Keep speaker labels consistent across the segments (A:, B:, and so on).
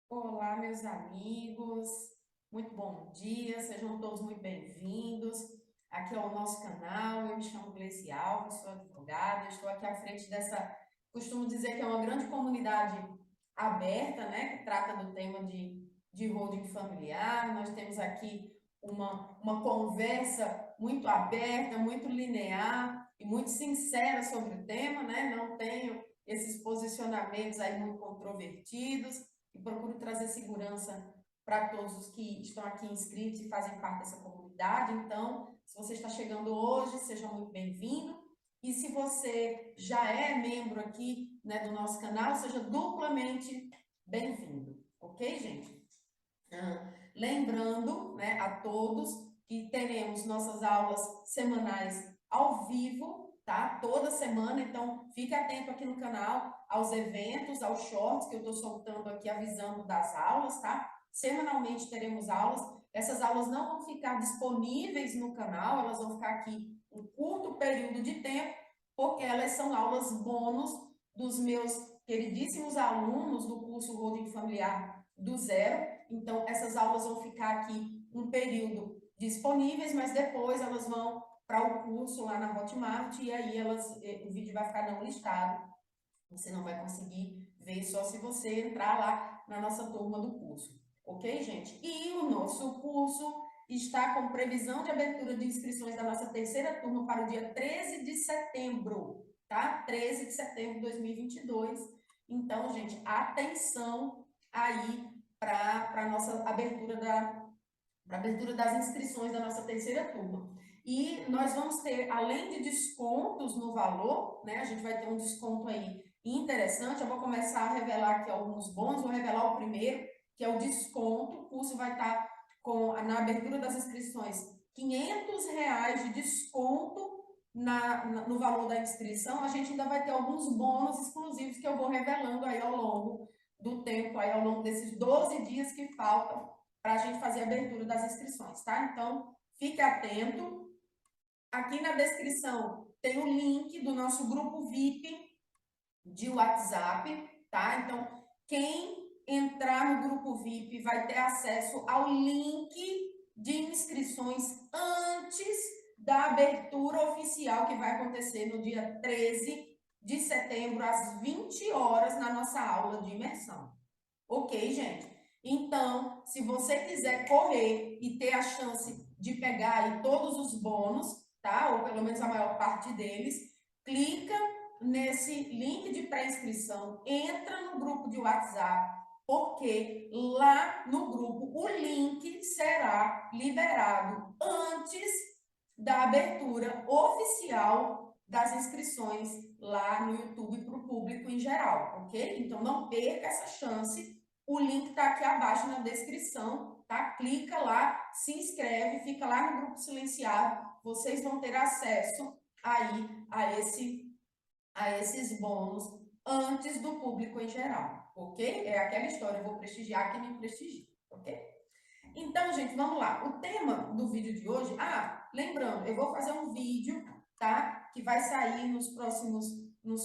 A: Olá, meus amigos, muito bom dia, sejam todos muito bem-vindos. Aqui é o nosso canal. Eu me chamo Gleice Alves, sou advogada, estou aqui à frente dessa, costumo dizer que é uma grande comunidade aberta, né, que trata do tema de holding familiar. Nós temos aqui uma conversa muito aberta, muito linear e muito sincera sobre o tema, né? Não tenho esses posicionamentos aí muito controvertidos e procuro trazer segurança para todos os que estão aqui inscritos e fazem parte dessa comunidade. Então, se você está chegando hoje, seja muito bem-vindo. E se você já é membro aqui, né, do nosso canal, seja duplamente bem-vindo. Ok, gente? Lembrando, né, a todos que teremos nossas aulas semanais ao vivo, tá? Toda semana, então fique atento aqui no canal aos eventos, aos shorts que eu estou soltando aqui, avisando das aulas, tá? Semanalmente teremos aulas. Essas aulas não vão ficar disponíveis no canal, elas vão ficar aqui um curto período de tempo, porque elas são aulas bônus dos meus queridíssimos alunos do curso Holding Familiar do Zero. Então, essas aulas vão ficar aqui um período disponíveis, mas depois elas vão para o curso lá na Hotmart e aí o vídeo vai ficar não listado. Você não vai conseguir ver só se você entrar lá na nossa turma do curso. Ok, gente? E o nosso curso está com previsão de abertura de inscrições da nossa terceira turma para o dia 13 de setembro, tá? 13 de setembro de 2022. Então, gente, atenção aí para a nossa abertura das inscrições da nossa terceira turma. E nós vamos ter, além de descontos no valor, né? A gente vai ter um desconto aí interessante. Eu vou começar a revelar aqui alguns bônus, vou revelar o primeiro, que é o desconto. O curso vai estar na abertura das inscrições, R$ 500 de desconto no valor da inscrição. A gente ainda vai ter alguns bônus exclusivos que eu vou revelando aí ao longo do tempo, aí ao longo desses 12 dias que faltam para a gente fazer a abertura das inscrições, tá? Então, fique atento. Aqui na descrição tem o link do nosso grupo VIP de WhatsApp, tá? Então, quem entrar no grupo VIP vai ter acesso ao link de inscrições antes da abertura oficial que vai acontecer no dia 13 de setembro, às 20 horas, na nossa aula de imersão. Ok, gente? Então, se você quiser correr e ter a chance de pegar aí todos os bônus, tá? Ou pelo menos a maior parte deles, clica nesse link de pré-inscrição, entra no grupo de WhatsApp, porque lá no grupo o link será liberado antes da abertura oficial das inscrições lá no YouTube para o público em geral, ok? Então não perca essa chance. O link está aqui abaixo na descrição, tá? Clica lá, se inscreve, fica lá no grupo silenciado. Vocês vão ter acesso aí a esses bônus antes do público em geral, ok? É aquela história, eu vou prestigiar quem me prestigia, ok? Então, gente, vamos lá. O tema do vídeo de hoje, lembrando, eu vou fazer um vídeo, tá? Que vai sair nos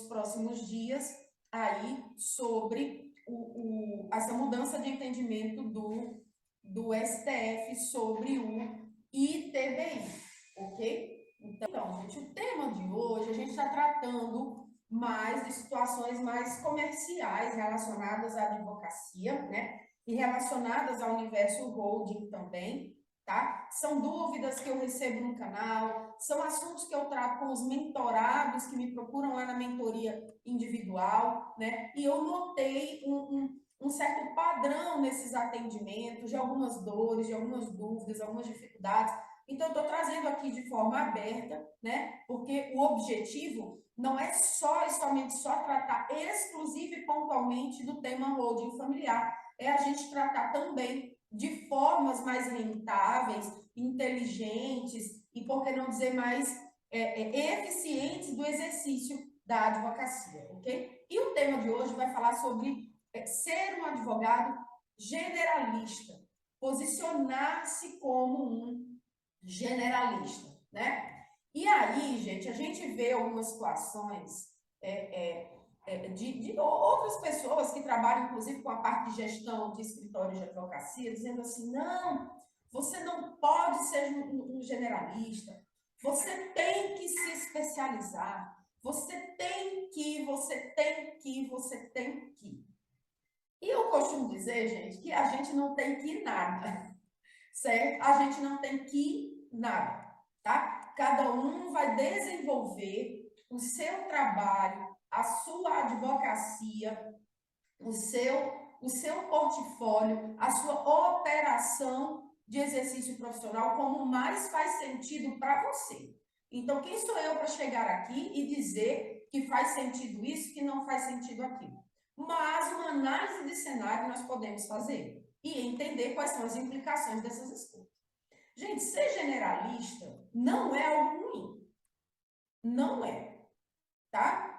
A: próximos dias aí sobre essa mudança de entendimento do STF sobre o ITBI, ok? Então, gente, o tema de hoje, a gente está tratando mais de situações mais comerciais relacionadas à advocacia, né? E relacionadas ao universo holding também, tá? São dúvidas que eu recebo no canal, são assuntos que eu trato com os mentorados que me procuram lá na mentoria individual, né? E eu notei um certo padrão nesses atendimentos, de algumas dores, de algumas dúvidas, algumas dificuldades. Então, eu estou trazendo aqui de forma aberta, né? Porque o objetivo não é só e somente só tratar exclusivo e pontualmente do tema holding familiar, é a gente tratar também de formas mais rentáveis, inteligentes e, por que não dizer, mais eficientes do exercício da advocacia, ok? E o tema de hoje vai falar sobre ser um advogado generalista, posicionar-se como um generalista, né? E aí, gente, a gente vê algumas situações de outras pessoas que trabalham, inclusive, com a parte de gestão de escritório de advocacia, dizendo assim, não, você não pode ser um generalista, você tem que se especializar, você tem que, você tem que, você tem que. E eu costumo dizer, gente, que a gente não tem que nada, certo? A gente não tem que nada, tá? Cada um vai desenvolver o seu trabalho, a sua advocacia, o seu portfólio, a sua operação de exercício profissional como mais faz sentido para você. Então, quem sou eu para chegar aqui e dizer que faz sentido isso, que não faz sentido aquilo? Mas uma análise de cenário nós podemos fazer e entender quais são as implicações dessas escolhas. Gente, ser generalista não é algo ruim. Não é, tá?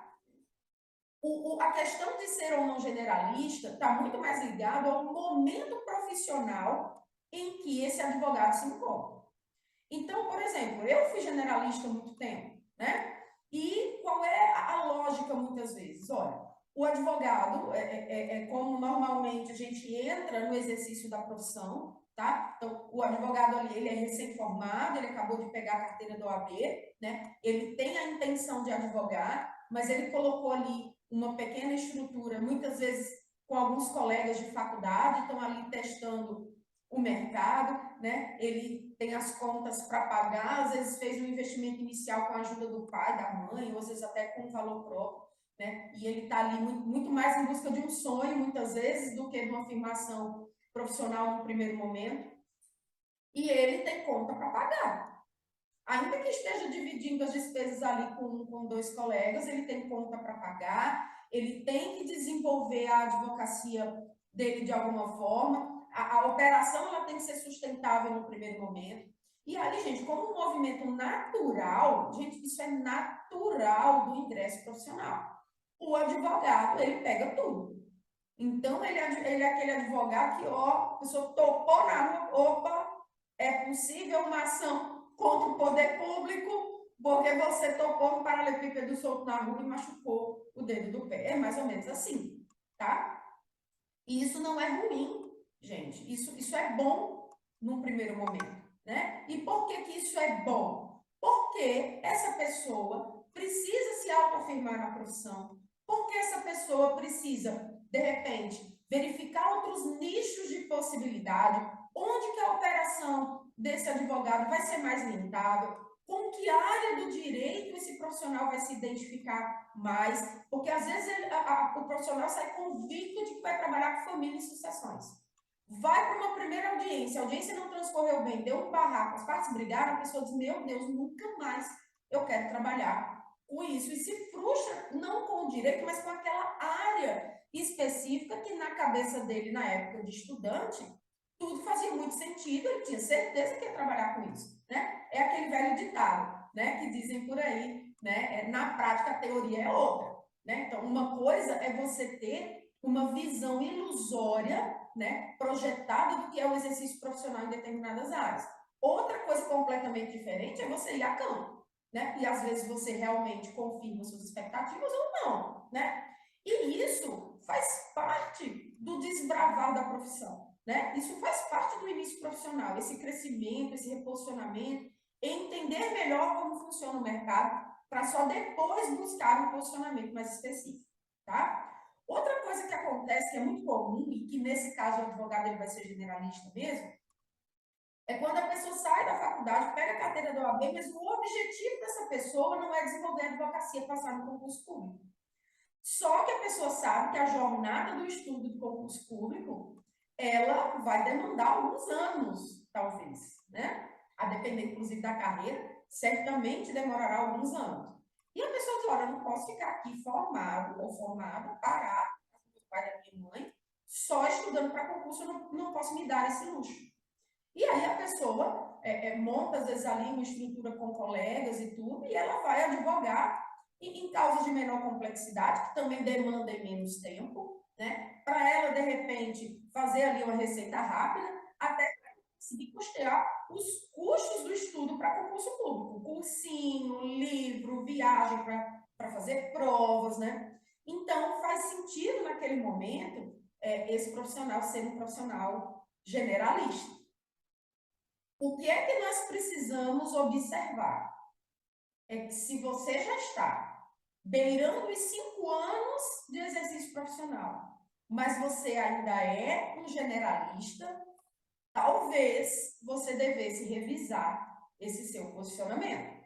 A: A questão de ser ou não generalista está muito mais ligado ao momento profissional em que esse advogado se encontra. Então, por exemplo, eu fui generalista há muito tempo, né? E qual é a lógica muitas vezes? Olha, o advogado é como normalmente a gente entra no exercício da profissão, tá? Então, o advogado ali, ele é recém-formado, ele acabou de pegar a carteira do OAB, né? Ele tem a intenção de advogar, mas ele colocou ali uma pequena estrutura, muitas vezes com alguns colegas de faculdade, estão ali testando o mercado, né? Ele tem as contas para pagar, às vezes fez um investimento inicial com a ajuda do pai, da mãe, ou às vezes até com valor próprio, né? E ele está ali muito mais em busca de um sonho, muitas vezes, do que de uma afirmação profissional no primeiro momento. E ele tem conta para pagar. Ainda que esteja dividindo as despesas ali com dois colegas, ele tem conta para pagar, ele tem que desenvolver a advocacia dele de alguma forma, a operação ela tem que ser sustentável no primeiro momento. E ali, gente, como um movimento natural, gente, isso é natural do ingresso profissional. O advogado, ele pega tudo. Então, ele é aquele advogado que, ó, a pessoa topou na rua, opa, é possível uma ação contra o poder público porque você tocou no paralelepípedo solto na rua e machucou o dedo do pé. É mais ou menos assim, tá? E isso não é ruim, gente. Isso é bom num primeiro momento, né? E por que que isso é bom? Porque essa pessoa precisa se autoafirmar na profissão, porque essa pessoa precisa, de repente, verificar outros nichos de possibilidade, onde que a operação desse advogado vai ser mais rentável, com que área do direito esse profissional vai se identificar mais, porque às vezes o profissional sai convicto de que vai trabalhar com família e sucessões. Vai para uma primeira audiência, a audiência não transcorreu bem, deu um barraco, as partes brigaram, a pessoa diz, meu Deus, nunca mais eu quero trabalhar com isso. E se frustra, não com o direito, mas com aquela área específica que na cabeça dele, na época de estudante, tudo fazia muito sentido, ele tinha certeza que ia trabalhar com isso, né? É aquele velho ditado, né, que dizem por aí, né? Na prática a teoria é outra, né? Então, uma coisa é você ter uma visão ilusória, né, projetada do que é o exercício profissional em determinadas áreas. Outra coisa completamente diferente é você ir a campo, né? E às vezes você realmente confirma suas expectativas ou não, né? E isso faz parte do desbravar da profissão, né? Isso faz parte do início profissional, esse crescimento, esse reposicionamento, entender melhor como funciona o mercado, para só depois buscar um posicionamento mais específico, tá? Outra coisa que acontece, que é muito comum, e que nesse caso o advogado ele vai ser generalista mesmo, é quando a pessoa sai da faculdade, pega a carteira do OAB, mas o objetivo dessa pessoa não é desenvolver a advocacia, passar no concurso público. Só que a pessoa sabe que a jornada do estudo do concurso público, ela vai demandar alguns anos, talvez, né? A depender, inclusive, da carreira, certamente demorará alguns anos. E a pessoa diz, olha, eu não posso ficar aqui formado ou formada, parado, com o pai da minha mãe, só estudando para concurso, eu não posso me dar esse luxo. E aí a pessoa monta, às vezes, ali uma estrutura com colegas e tudo, e ela vai advogar em causas de menor complexidade, que também demandam menos tempo, né? Para ela, de repente, fazer ali uma receita rápida, até conseguir custear os custos do estudo para concurso público. Cursinho, livro, viagem para fazer provas, né? Então, faz sentido naquele momento esse profissional ser um profissional generalista. O que é que nós precisamos observar? É que se você já está beirando os 5 anos de exercício profissional, mas você ainda é um generalista, talvez você devesse revisar esse seu posicionamento,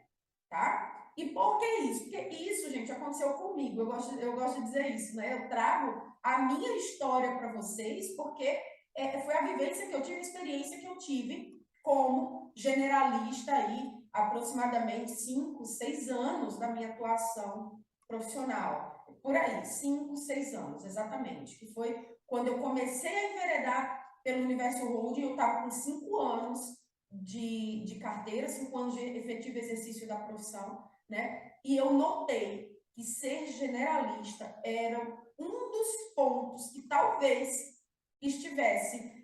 A: tá? E por que isso? Porque isso, gente, aconteceu comigo. Eu gosto de dizer isso, né? Eu trago a minha história para vocês, porque foi a vivência que eu tive, a experiência que eu tive como generalista aí, aproximadamente 5, 6 anos da minha atuação profissional. Por aí, 5, 6 anos, exatamente. Que foi quando eu comecei a enveredar pelo Universo Holding, eu estava com 5 anos de carteira, 5 anos de efetivo exercício da profissão, né? E eu notei que ser generalista era um dos pontos que talvez estivesse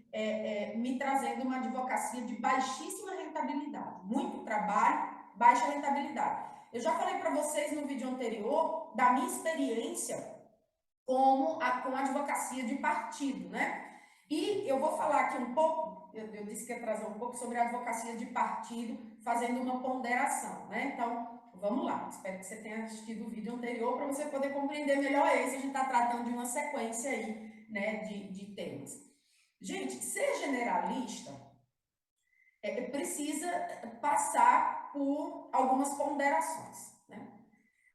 A: me trazendo uma advocacia de baixíssima rentabilidade. Muito trabalho, baixa rentabilidade. Eu já falei para vocês no vídeo anterior da minha experiência com a advocacia de partido, né? E eu vou falar aqui um pouco, eu disse que ia trazer um pouco sobre a advocacia de partido, fazendo uma ponderação, né? Então, vamos lá. Espero que você tenha assistido o vídeo anterior para você poder compreender melhor esse. A gente está tratando de uma sequência aí, né, de temas. Gente, ser generalista precisa passar por algumas ponderações, né?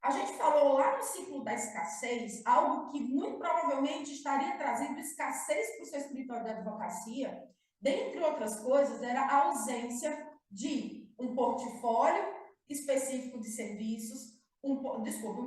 A: A gente falou lá no ciclo da escassez, algo que muito provavelmente estaria trazendo escassez para o seu escritório de advocacia, dentre outras coisas, era a ausência de um portfólio específico de serviços, um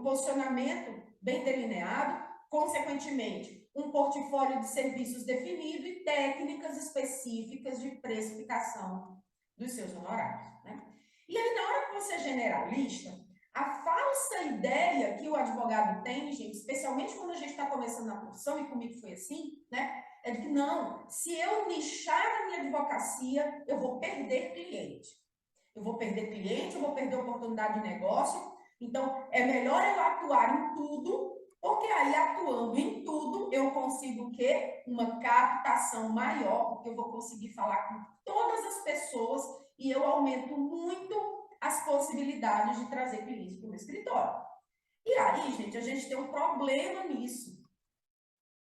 A: posicionamento bem delineado, consequentemente, um portfólio de serviços definido e técnicas específicas de precificação dos seus honorários, né? E aí, na hora que você é generalista, a falsa ideia que o advogado tem, gente, especialmente quando a gente está começando na profissão, e comigo foi assim, né? É de que não, se eu nichar a minha advocacia, eu vou perder cliente. Eu vou perder cliente, eu vou perder oportunidade de negócio. Então, é melhor eu atuar em tudo, porque aí, atuando em tudo, eu consigo o quê? Uma captação maior, porque eu vou conseguir falar com todas as pessoas e eu aumento muito as possibilidades de trazer clientes para o meu escritório. E aí, gente, a gente tem um problema nisso,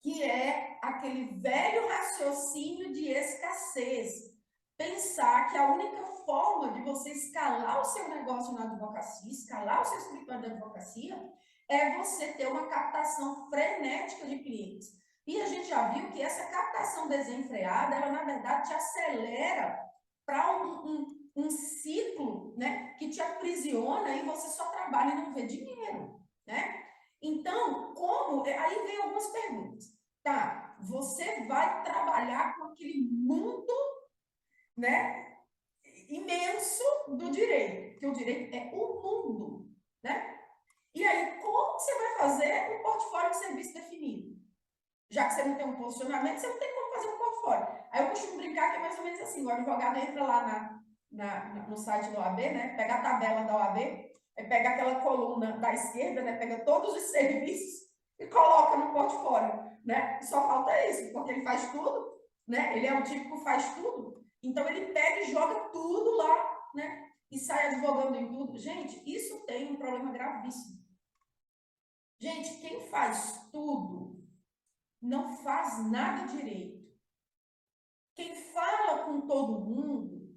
A: que é aquele velho raciocínio de escassez. Pensar que a única forma de você escalar o seu negócio na advocacia, escalar o seu escritório de advocacia, é você ter uma captação frenética de clientes. E a gente já viu que essa captação desenfreada, ela na verdade te acelera para um ciclo, né, que te aprisiona e você só trabalha e não vê dinheiro, né? Então, como? Aí vem algumas perguntas. Tá, você vai trabalhar com aquele mundo, né, imenso do direito, porque o direito é o mundo, né? E aí, como você vai fazer um portfólio de serviço definido? Já que você não tem um posicionamento, você não tem como fazer um portfólio. Aí eu costumo brincar que é mais ou menos assim, o advogado entra lá no site da OAB, né? Pega a tabela da OAB, pega aquela coluna da esquerda, né? Pega todos os serviços e coloca no portfólio, né? E só falta isso, porque ele faz tudo, né? Ele é o típico faz tudo. Então ele pega e joga tudo lá, né? E sai advogando em tudo. Gente, isso tem um problema gravíssimo. Gente, quem faz tudo não faz nada direito. Quem fala com todo mundo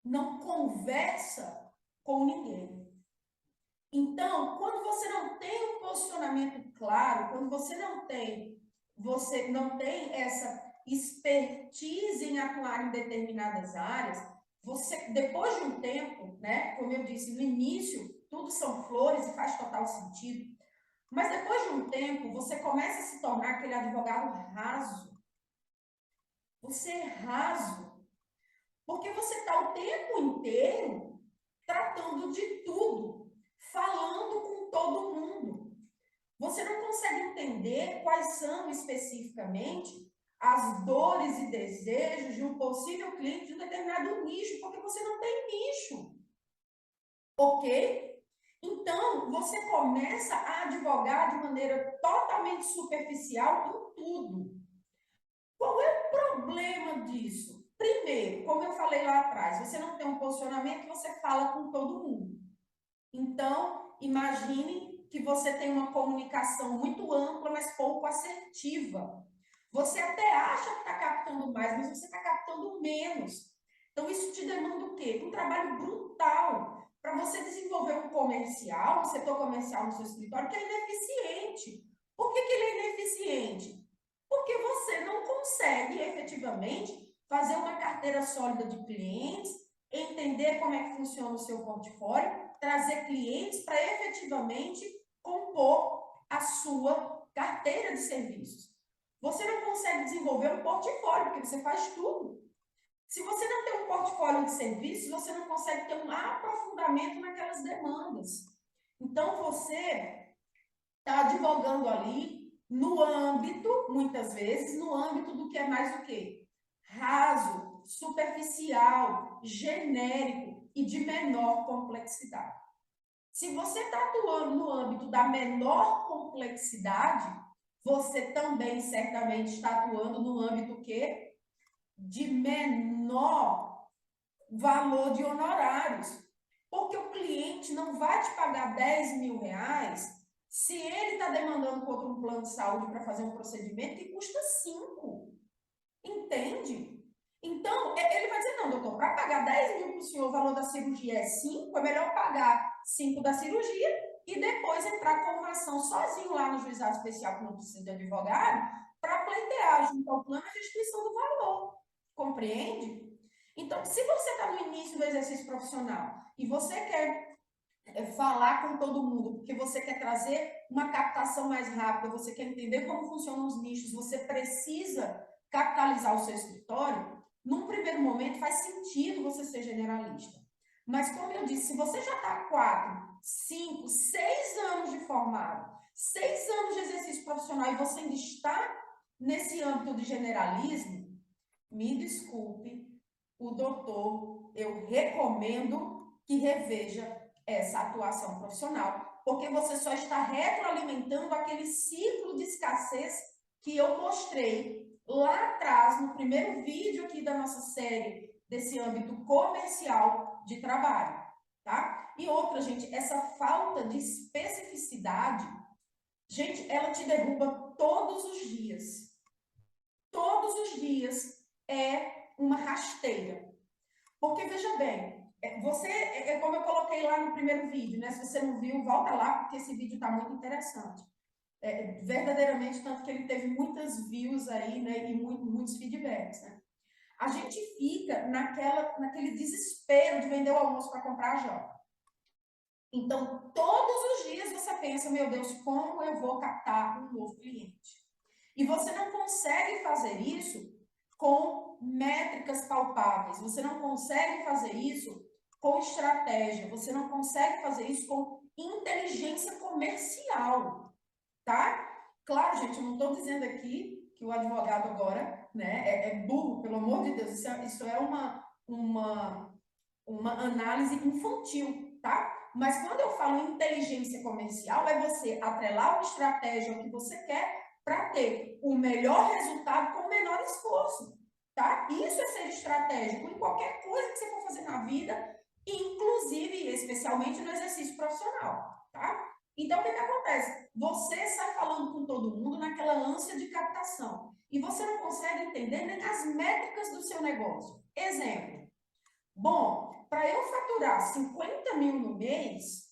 A: não conversa com ninguém. Então, quando você não tem um posicionamento claro, quando você não tem essa expertise em atuar em determinadas áreas, você, depois de um tempo, né, como eu disse no início, tudo são flores e faz total sentido, mas depois de um tempo, você começa a se tornar aquele advogado raso. Você é raso, porque você está o tempo inteiro tratando de tudo, falando com todo mundo. Você não consegue entender quais são especificamente as dores e desejos de um possível cliente de um determinado nicho, porque você não tem nicho. Ok? Então, você começa a advogar de maneira totalmente superficial em tudo. Qual é o problema disso? Primeiro, como eu falei lá atrás, você não tem um posicionamento, você fala com todo mundo. Então, imagine que você tem uma comunicação muito ampla, mas pouco assertiva. Você até acha que está captando mais, mas você está captando menos. Então, isso te demanda o quê? Um trabalho brutal para você desenvolver um comercial, um setor comercial no seu escritório que é ineficiente. Por que ele é ineficiente? Porque você não consegue efetivamente fazer uma carteira sólida de clientes, entender como é que funciona o seu portfólio, trazer clientes para efetivamente compor a sua carteira de serviços. Você não consegue desenvolver um portfólio, porque você faz tudo. Se você não tem um portfólio de serviços, você não consegue ter um aprofundamento naquelas demandas. Então, você está advogando ali no âmbito, muitas vezes, no âmbito do que é mais o quê? Raso, superficial, genérico e de menor complexidade. Se você está atuando no âmbito da menor complexidade, você também certamente está atuando no âmbito quê? De menor valor de honorários. Porque o cliente não vai te pagar 10 mil reais se ele está demandando contra um plano de saúde para fazer um procedimento que custa 5. Entende? Então, ele vai dizer, não, doutor, para pagar 10 mil para o senhor, o valor da cirurgia é 5, é melhor pagar 5 da cirurgia e depois entrar com uma ação sozinho lá no juizado especial, que não precisa de advogado, para pleitear junto ao plano a restituição do valor. Compreende? Então, se você está no início do exercício profissional e você quer falar com todo mundo, porque você quer trazer uma captação mais rápida, você quer entender como funcionam os nichos, você precisa capitalizar o seu escritório, num primeiro momento faz sentido você ser generalista. Mas, como eu disse, se você já está 4, 5, 6 anos de formado, 6 anos de exercício profissional e você ainda está nesse âmbito de generalismo, me desculpe, o doutor, eu recomendo que reveja essa atuação profissional, porque você só está retroalimentando aquele ciclo de escassez que eu mostrei lá atrás, no primeiro vídeo aqui da nossa série, desse âmbito comercial de trabalho, tá? E outra, gente, essa falta de especificidade, gente, ela te derruba todos os dias. Todos os dias é uma rasteira. Porque, veja bem, você, como eu coloquei lá no primeiro vídeo, né? Se você não viu, volta lá, porque esse vídeo está muito interessante. Verdadeiramente, tanto que ele teve muitas views aí, né? E muitos feedbacks, né? A gente fica naquele desespero de vender o almoço para comprar a jota. Então, todos os dias você pensa, meu Deus, como eu vou captar um novo cliente? E você não consegue fazer isso com métricas palpáveis, você não consegue fazer isso com estratégia, você não consegue fazer isso com inteligência comercial, tá? Claro, gente, eu não estou dizendo aqui que o advogado agora, né, é burro, pelo amor de Deus, isso é uma análise infantil, tá? Mas quando eu falo em inteligência comercial, é você atrelar uma estratégia ao que você quer para ter o melhor resultado com o menor esforço, tá? Isso é ser estratégico em qualquer coisa que você for fazer na vida, inclusive e especialmente no exercício profissional, tá? Então, o que acontece? Você sai falando com todo mundo naquela ânsia de captação e você não consegue entender nem as métricas do seu negócio. Exemplo. Bom, para eu faturar 50 mil no mês,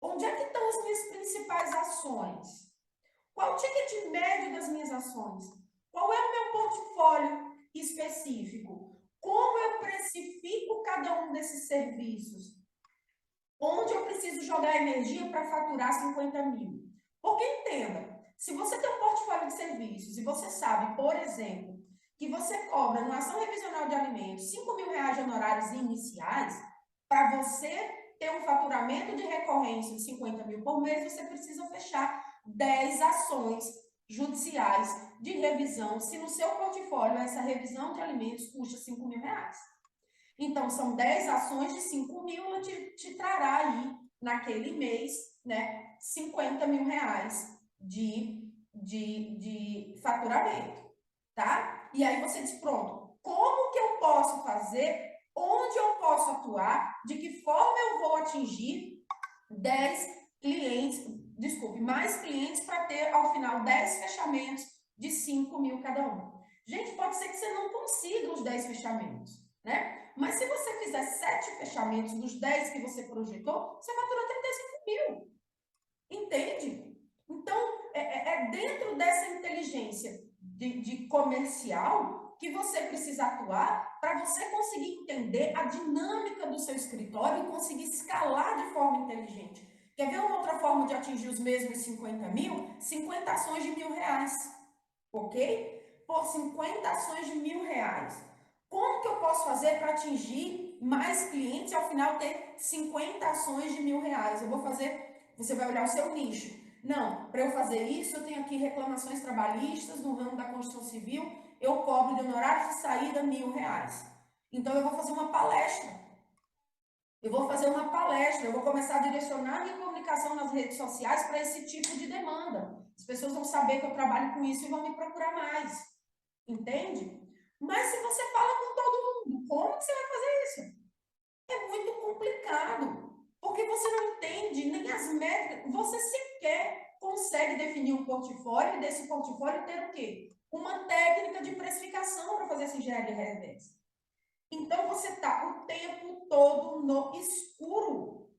A: onde é que estão as minhas principais ações? Qual o ticket médio das minhas ações? Qual é o meu portfólio específico? Como eu precifico cada um desses serviços? Onde eu preciso jogar energia para faturar 50 mil? Porque entenda, se você tem um portfólio de serviços e você sabe, por exemplo, que você cobra numa ação revisional de alimentos 5 mil reais de honorários iniciais, para você ter um faturamento de recorrência de 50 mil por mês, você precisa fechar 10 ações judiciais de revisão, se no seu portfólio essa revisão de alimentos custa 5 mil reais. Então, são 10 ações de 5 mil, ela te trará aí naquele mês, né, 50 mil reais de faturamento, tá? E aí você diz, pronto, como que eu posso fazer? Onde eu posso atuar? De que forma eu vou atingir 10 clientes, desculpe, mais clientes para ter, ao final, 10 fechamentos de 5 mil cada um. Gente, pode ser que você não consiga os 10 fechamentos, né? Mas se você fizer 7 fechamentos dos 10 que você projetou, você faturou 35 mil. Entende? Então, é dentro dessa inteligência de comercial que você precisa atuar para você conseguir entender a dinâmica do seu escritório e conseguir escalar de forma inteligente. Quer ver uma outra forma de atingir os mesmos 50 mil? 50 ações de R$ 1.000, ok? Por 50 ações de R$ 1.000. Como que eu posso fazer para atingir mais clientes e ao final ter 50 ações de R$ 1.000? Eu vou fazer, você vai olhar o seu nicho. Não, para eu fazer isso, eu tenho aqui reclamações trabalhistas no ramo da construção civil, eu cobro de honorário de saída R$ 1.000. Então, eu vou fazer uma palestra. Eu vou começar a direcionar minha comunicação nas redes sociais para esse tipo de demanda. As pessoas vão saber que eu trabalho com isso e vão me procurar mais. Entende? Mas se você fala com todo mundo, como que você vai fazer isso? É muito complicado, porque você não entende nem as métricas, você sequer consegue definir um portfólio e desse portfólio ter o quê? Uma técnica de precificação para fazer essa engenharia reversa. Então, você está o tempo todo no escuro.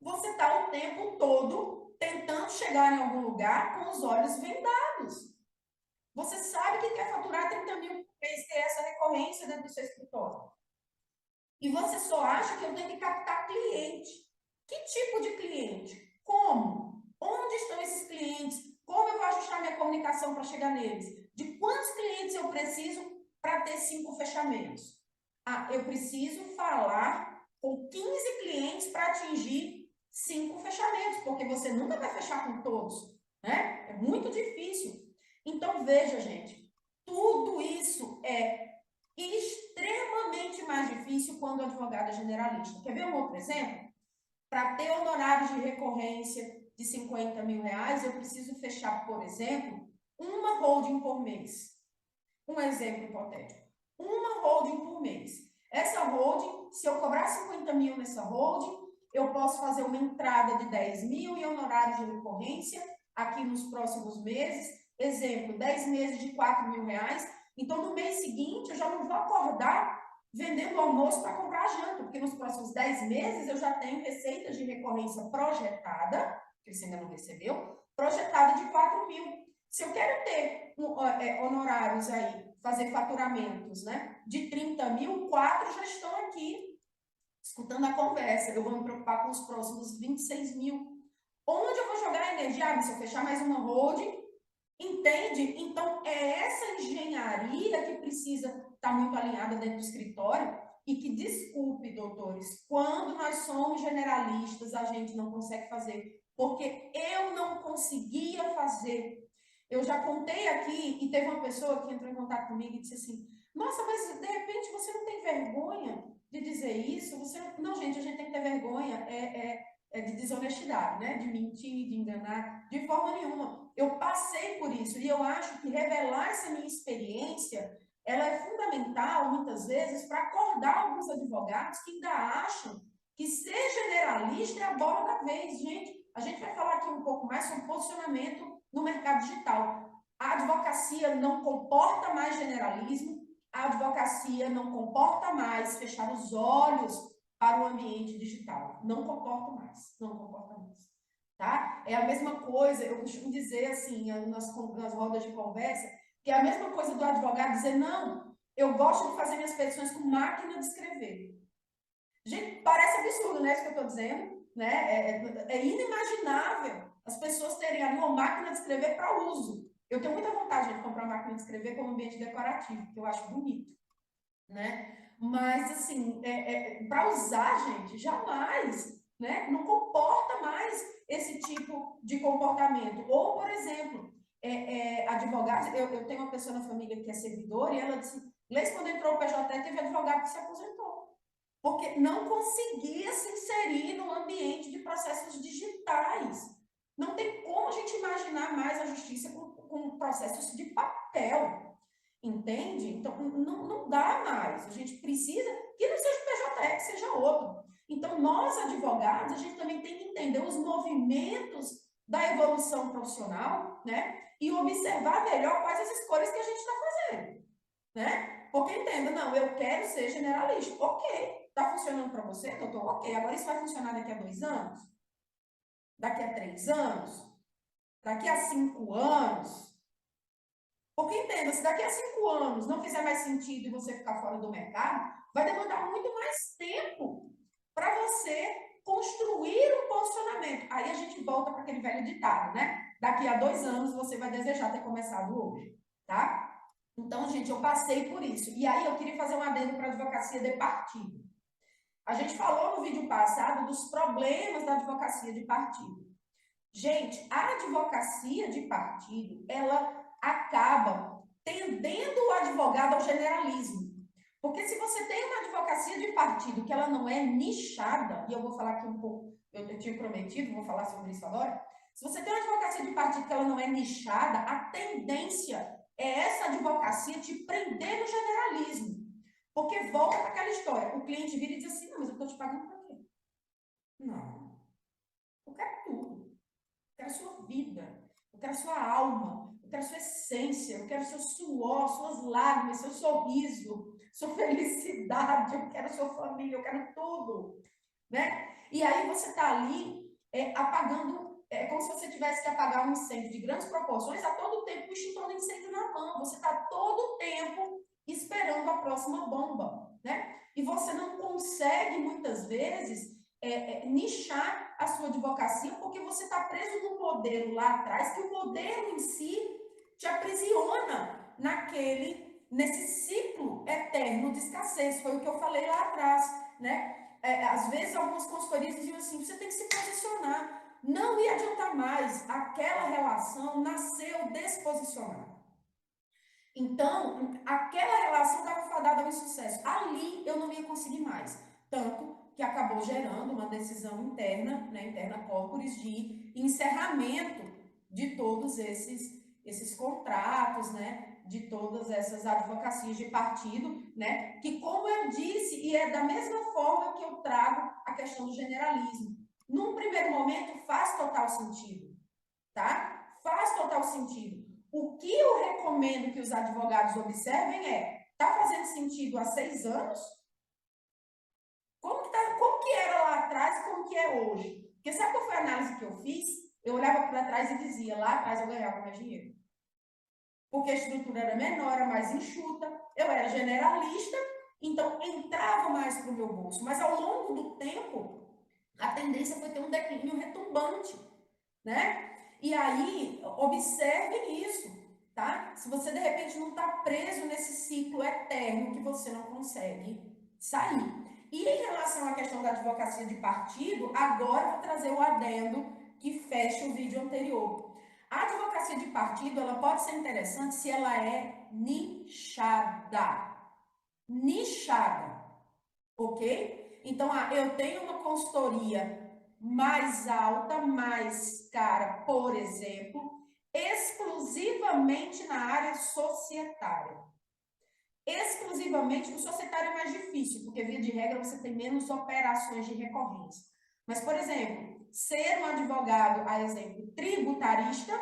A: Você está o tempo todo tentando chegar em algum lugar com os olhos vendados. Você sabe que quer faturar 30 mil por mês, ter essa recorrência dentro do seu escritório. E você só acha que eu tenho que captar cliente. Que tipo de cliente? Como? Onde estão esses clientes? Como eu vou ajustar minha comunicação para chegar neles? De quantos clientes eu preciso para ter 5 fechamentos? Ah, eu preciso falar com 15 clientes para atingir 5 fechamentos, porque você nunca vai fechar com todos, né? É muito difícil. Então, veja, gente, tudo isso é extremamente mais difícil quando o advogado é generalista. Quer ver um outro exemplo? Para ter honorários de recorrência de 50 mil reais, eu preciso fechar, por exemplo, uma holding por mês. Um exemplo hipotético. Uma holding por mês. Essa holding, se eu cobrar 50 mil nessa holding, eu posso fazer uma entrada de 10 mil e honorários de recorrência aqui nos próximos meses. Exemplo, 10 meses de 4 mil reais. Então, no mês seguinte, eu já não vou acordar vendendo almoço para comprar janta, porque nos próximos 10 meses eu já tenho receitas de recorrência projetada, que você ainda não recebeu, projetada de 4 mil. Se eu quero ter honorários aí, fazer faturamentos, né, de 30 mil, 4 já estão aqui escutando a conversa. Eu vou me preocupar com os próximos 26 mil. Onde eu vou jogar a energia? Ah, se eu fechar mais uma holding, entende? Então, é essa engenharia que precisa estar muito alinhada dentro do escritório e que, desculpe, doutores, quando nós somos generalistas, a gente não consegue fazer, porque eu não conseguia fazer. Eu já contei aqui e teve uma pessoa que entrou em contato comigo e disse assim, nossa, mas de repente você não tem vergonha de dizer isso? Você... Não, gente, a gente tem que ter vergonha, de desonestidade, né? De mentir, de enganar, de forma nenhuma. Eu passei por isso e eu acho que revelar essa minha experiência, ela é fundamental, muitas vezes, para acordar alguns advogados que ainda acham que ser generalista é a bola da vez. Gente, a gente vai falar aqui um pouco mais sobre posicionamento no mercado digital. A advocacia não comporta mais generalismo, a advocacia não comporta mais fechar os olhos para o ambiente digital. Não comporta mais, não comporta mais. Tá? É a mesma coisa, eu costumo dizer assim, nas rodas de conversa, que é a mesma coisa do advogado dizer, não, eu gosto de fazer minhas petições com máquina de escrever. Gente, parece absurdo, né, isso que eu estou dizendo, né? É inimaginável as pessoas terem ali uma máquina de escrever para uso. Eu tenho muita vontade de comprar uma máquina de escrever como ambiente decorativo, porque eu acho bonito, né? Mas, assim, para usar, gente, jamais, né? Não comporta mais esse tipo de comportamento. Ou, por exemplo, advogados, eu tenho uma pessoa na família que é servidora e ela disse, Leis, quando entrou o PJ, teve advogado que se aposentou. porque não conseguia se inserir no ambiente de processos digitais. Não tem como a gente imaginar mais a justiça com processos de papel, entende? Então, não dá mais. A gente precisa que não seja o PJE, que seja outro. Então, nós, advogados, a gente também tem que entender os movimentos da evolução profissional, né? E observar melhor quais as escolhas que a gente está fazendo, né? Porque entenda, não, eu quero ser generalista. Ok, está funcionando para você, doutor? Ok, agora isso vai funcionar daqui a 2 anos? Daqui a 3 anos? Daqui a 5 anos? Porque entenda, se daqui a 5 anos não fizer mais sentido e você ficar fora do mercado, vai demandar muito mais tempo para você construir um posicionamento. Aí a gente volta para aquele velho ditado, né? Daqui a 2 anos você vai desejar ter começado hoje, tá? Então, gente, eu passei por isso. E aí eu queria fazer um adendo para a advocacia de partido. A gente falou no vídeo passado dos problemas da advocacia de partido. Gente, a advocacia de partido, ela acaba tendendo o advogado ao generalismo. Porque se você tem uma advocacia de partido que ela não é nichada, e eu vou falar aqui um pouco, eu tinha prometido, vou falar sobre isso agora. Se você tem uma advocacia de partido que ela não é nichada, a tendência é essa advocacia te prender no generalismo. Porque volta para aquela história. O cliente vira e diz assim, não, mas eu estou te pagando para quê? Não, eu quero tudo. Eu quero a sua vida, eu quero a sua alma, eu quero a sua essência, eu quero o seu suor, suas lágrimas, seu sorriso, sua felicidade, eu quero a sua família, eu quero tudo, né? E aí você está ali apagando, é como se você tivesse que apagar um incêndio de grandes proporções a todo tempo com o extintor de incêndio na mão. Você está todo o tempo esperando a próxima bomba, né? E você não consegue, muitas vezes, nichar a sua advocacia porque você está preso num modelo lá atrás, que o modelo em si te aprisiona nesse ciclo eterno de escassez. Foi o que eu falei lá atrás, né? Às vezes algumas consultorias diziam assim, você tem que se posicionar. Não ia adiantar mais, aquela relação nasceu desposicionada. Então, aquela relação estava fadada ao insucesso. Ali eu não ia conseguir mais. Tanto que acabou gerando uma decisão interna, né, interna corporis, de encerramento de todos esses contratos, né, de todas essas advocacias de partido, né, que como eu disse, e é da mesma forma que eu trago a questão do generalismo. Num primeiro momento faz total sentido, tá? Faz total sentido. O que eu recomendo que os advogados observem tá fazendo sentido há 6 anos? Como que era lá atrás e como que é hoje? Porque sabe qual foi a análise que eu fiz? Eu olhava para trás e dizia, lá atrás eu ganhava mais dinheiro. Porque a estrutura era menor, era mais enxuta, eu era generalista, então entrava mais para o meu bolso. Mas ao longo do tempo, a tendência foi ter um declínio retumbante, né? E aí, observe isso, tá? Se você de repente não está preso nesse ciclo eterno que você não consegue sair. E em relação à questão da advocacia de partido, agora eu vou trazer o adendo que fecha o vídeo anterior. A advocacia de partido, ela pode ser interessante se ela é nichada. Nichada, ok? Então, eu tenho uma consultoria mais alta, mais cara, por exemplo, exclusivamente na área societária. Exclusivamente, o societário é mais difícil, porque via de regra você tem menos operações de recorrência. Mas, por exemplo, ser um advogado, a exemplo, tributarista,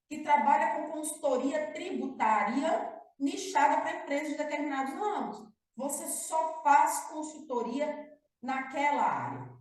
A: que trabalha com consultoria tributária nichada para empresas de determinados ramos. Você só faz consultoria naquela área.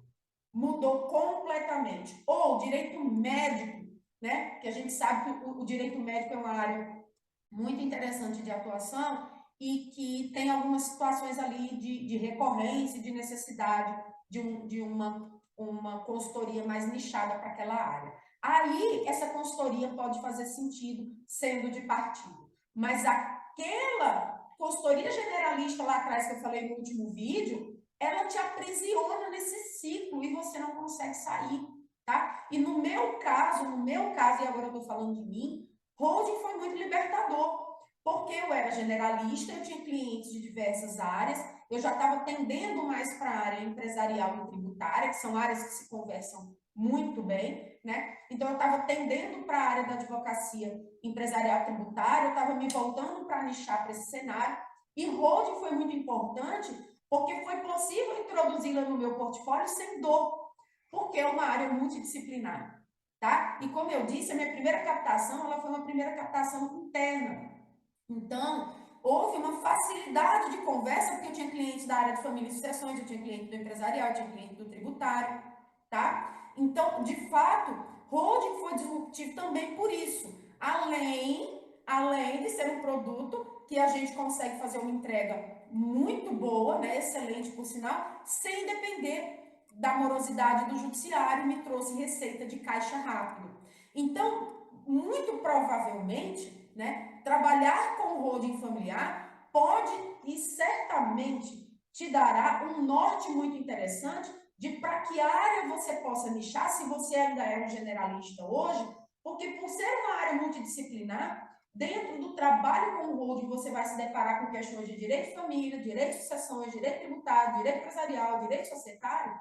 A: Mudou completamente. Ou direito médico, né? Que a gente sabe que o direito médico é uma área muito interessante de atuação e que tem algumas situações ali de recorrência, de necessidade de uma consultoria mais nichada para aquela área. Aí, essa consultoria pode fazer sentido sendo de partido. Mas aquela consultoria generalista lá atrás que eu falei no último vídeo, ela te aprisiona nesse ciclo e você não consegue sair, tá? E no meu caso, e agora eu estou falando de mim, holding foi muito libertador, porque eu era generalista, eu tinha clientes de diversas áreas, eu já estava tendendo mais para a área empresarial e tributária, que são áreas que se conversam muito bem, né? Então, eu estava tendendo para a área da advocacia empresarial tributária, eu estava me voltando para nichar para esse cenário, e holding foi muito importante, porque foi possível introduzi-la no meu portfólio sem dor, porque é uma área multidisciplinar, tá? E como eu disse, a minha primeira captação, ela foi uma primeira captação interna. Então, houve uma facilidade de conversa, porque eu tinha clientes da área de família e sucessões, eu tinha cliente do empresarial, eu tinha cliente do tributário, tá? Então, de fato, holding foi disruptivo também por isso. Além de ser um produto que a gente consegue fazer uma entrega muito boa, né, excelente por sinal, sem depender da morosidade do judiciário, me trouxe receita de caixa rápido. Então, muito provavelmente, né, trabalhar com holding familiar pode e certamente te dará um norte muito interessante de para que área você possa nichar, se você ainda é um generalista hoje, porque por ser uma área multidisciplinar, dentro do trabalho com o holding, você vai se deparar com questões de direito de família, direito de sucessões, direito tributário, direito empresarial, direito societário.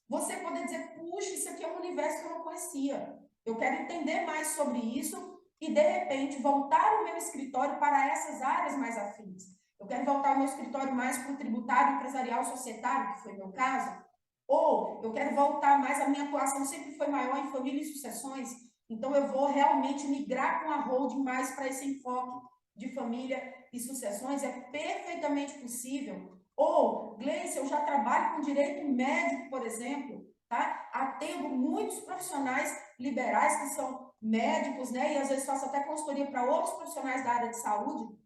A: Você poder dizer, puxa, isso aqui é um universo que eu não conhecia. Eu quero entender mais sobre isso e, de repente, voltar o meu escritório para essas áreas mais afins. Eu quero voltar o meu escritório mais para o tributário, empresarial, societário, que foi o meu caso. Ou eu quero voltar mais, a minha atuação sempre foi maior em família e sucessões, então eu vou realmente migrar com a holding mais para esse enfoque de família e sucessões. É perfeitamente possível. Ou, Gleice, eu já trabalho com direito médico, por exemplo, tá? Atendo muitos profissionais liberais que são médicos, né? E às vezes faço até consultoria para outros profissionais da área de saúde,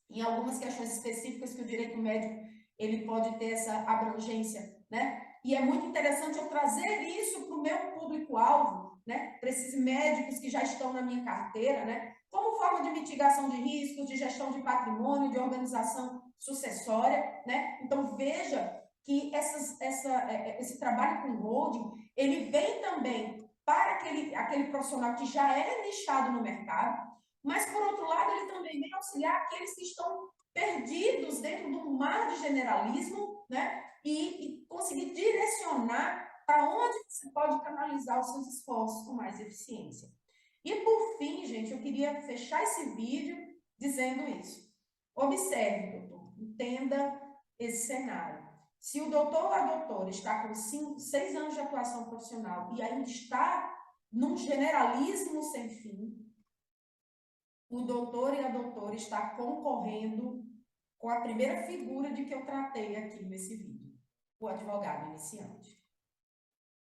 A: em algumas questões específicas que o direito médico ele pode ter essa abrangência, né? E é muito interessante eu trazer isso para o meu público-alvo, né? Para esses médicos que já estão na minha carteira, né? Como forma de mitigação de riscos, de gestão de patrimônio, de organização sucessória, né? Então, veja que esse trabalho com holding, ele vem também para aquele profissional que já é nichado no mercado, mas, por outro lado, ele também vem auxiliar aqueles que estão perdidos dentro do mar de generalismo, né? E conseguir direcionar para onde você pode canalizar os seus esforços com mais eficiência. E, por fim, gente, eu queria fechar esse vídeo dizendo isso. Observe, doutor, entenda esse cenário. Se o doutor ou a doutora está com 5, 6 anos de atuação profissional e ainda está num generalismo sem fim, o doutor e a doutora está concorrendo com a primeira figura de que eu tratei aqui nesse vídeo, o advogado iniciante.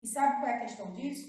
A: E sabe qual é a questão disso?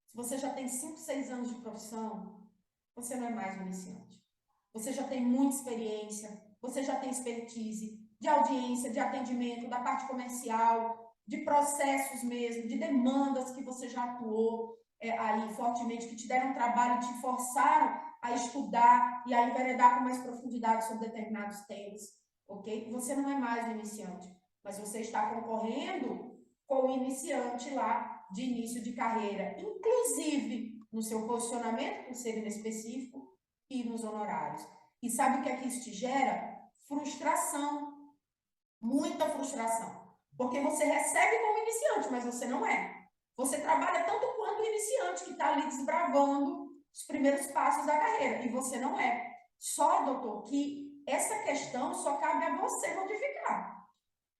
A: Se você já tem 5, 6 anos de profissão, você não é mais um iniciante. Você já tem muita experiência, você já tem expertise de audiência, de atendimento, da parte comercial, de processos mesmo, de demandas que você já atuou aí fortemente, que te deram trabalho, te forçaram a estudar e a enveredar com mais profundidade sobre determinados temas, ok? Você não é mais um iniciante, mas você está concorrendo com o iniciante lá de início de carreira, inclusive no seu posicionamento, por ser inespecífico, e nos honorários. E sabe o que é que isso te gera? Frustração, muita frustração. Porque você recebe como iniciante, mas você não é. Você trabalha tanto quanto o iniciante que está ali desbravando os primeiros passos da carreira, e você não é. Só, doutor, que essa questão só cabe a você modificar.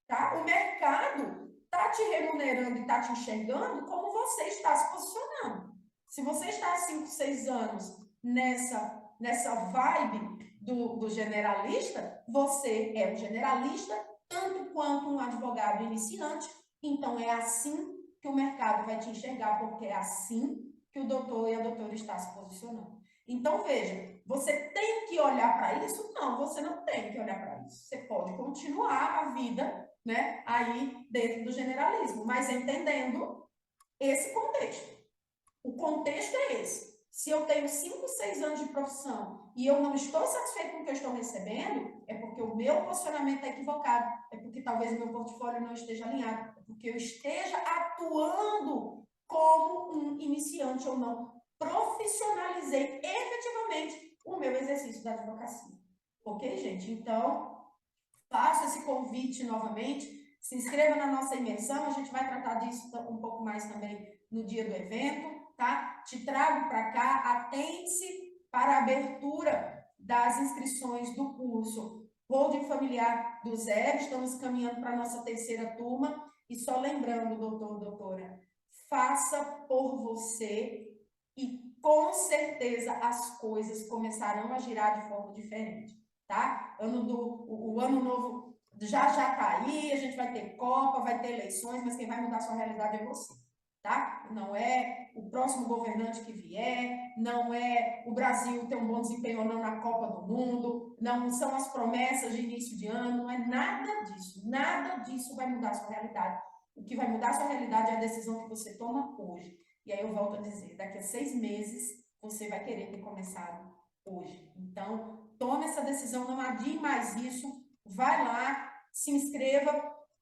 A: Tá? O mercado está te remunerando e está te enxergando como você está se posicionando. Se você está há 5, 6 anos nessa vibe do generalista, você é um generalista tanto quanto um advogado iniciante, então é assim que o mercado vai te enxergar, porque é assim que o doutor e a doutora está se posicionando. Então, veja, você tem que olhar para isso? Não, você não tem que olhar para isso. Você pode continuar a vida, né, aí dentro do generalismo, mas entendendo esse contexto. O contexto é esse. Se eu tenho 5, 6 anos de profissão e eu não estou satisfeito com o que eu estou recebendo, é porque o meu posicionamento é equivocado, é porque talvez o meu portfólio não esteja alinhado, é porque eu esteja atuando como um iniciante ou não profissionalizei efetivamente o meu exercício da advocacia. Ok, gente? Então, faço esse convite novamente, se inscreva na nossa imersão, a gente vai tratar disso um pouco mais também no dia do evento, tá? Te trago para cá, atente para a abertura das inscrições do curso Holding Familiar do Zero, estamos caminhando para a nossa terceira turma, e só lembrando, doutor, doutora, faça por você e com certeza as coisas começarão a girar de forma diferente, tá? O ano novo já tá aí, a gente vai ter Copa, vai ter eleições, mas quem vai mudar a sua realidade é você, tá? Não é o próximo governante que vier, não é o Brasil ter um bom desempenho ou não na Copa do Mundo, não são as promessas de início de ano, não é nada disso vai mudar a sua realidade. O que vai mudar a sua realidade é a decisão que você toma hoje. E aí eu volto a dizer, daqui a 6 meses, você vai querer ter começado hoje. Então, tome essa decisão, não adie mais isso, vai lá, se inscreva,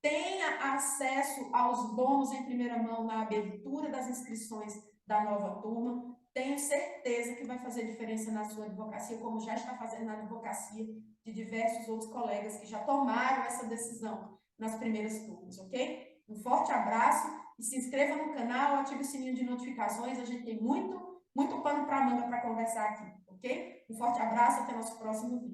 A: tenha acesso aos bônus em primeira mão na abertura das inscrições da nova turma. Tenho certeza que vai fazer diferença na sua advocacia, como já está fazendo na advocacia de diversos outros colegas que já tomaram essa decisão nas primeiras turmas, ok? Um forte abraço e se inscreva no canal, ative o sininho de notificações, a gente tem muito pano para manga para conversar aqui, ok? Um forte abraço, até nosso próximo vídeo.